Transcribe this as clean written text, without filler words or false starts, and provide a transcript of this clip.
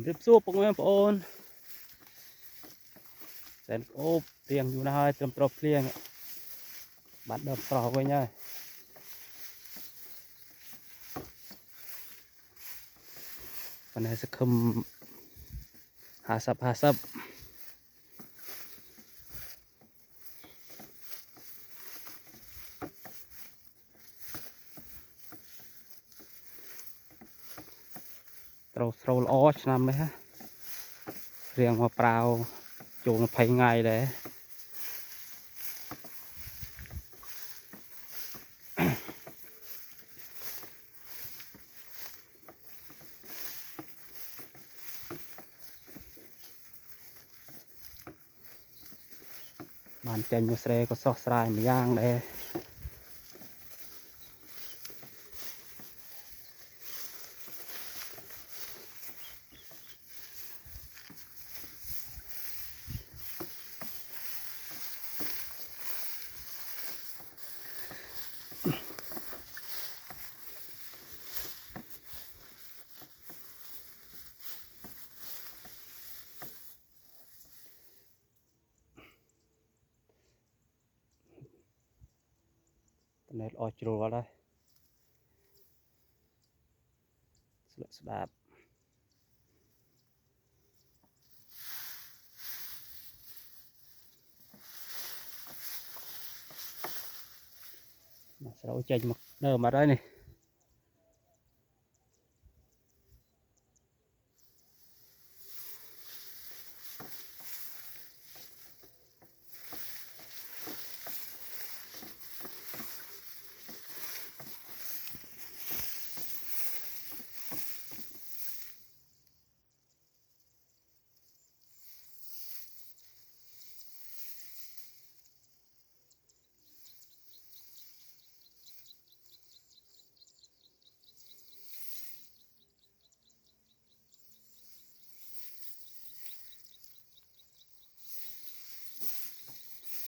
รีบสู้ปงแม่ปอนแสนโอบเตียงอยู่นะฮะเตรียมตรอกเตียงบัดเดิมตรอกไว้เนี่ยวันนี้จะคุมหาซับโตรล้อชนำไหมฮะเรียงมาเปล่าจูงไปไงเลยบานเจนยูเซก็ซอกสลายเหมือนย่างเลยเน็ตออจูอะไรสลับเราใจมาเดิมมาได้นี่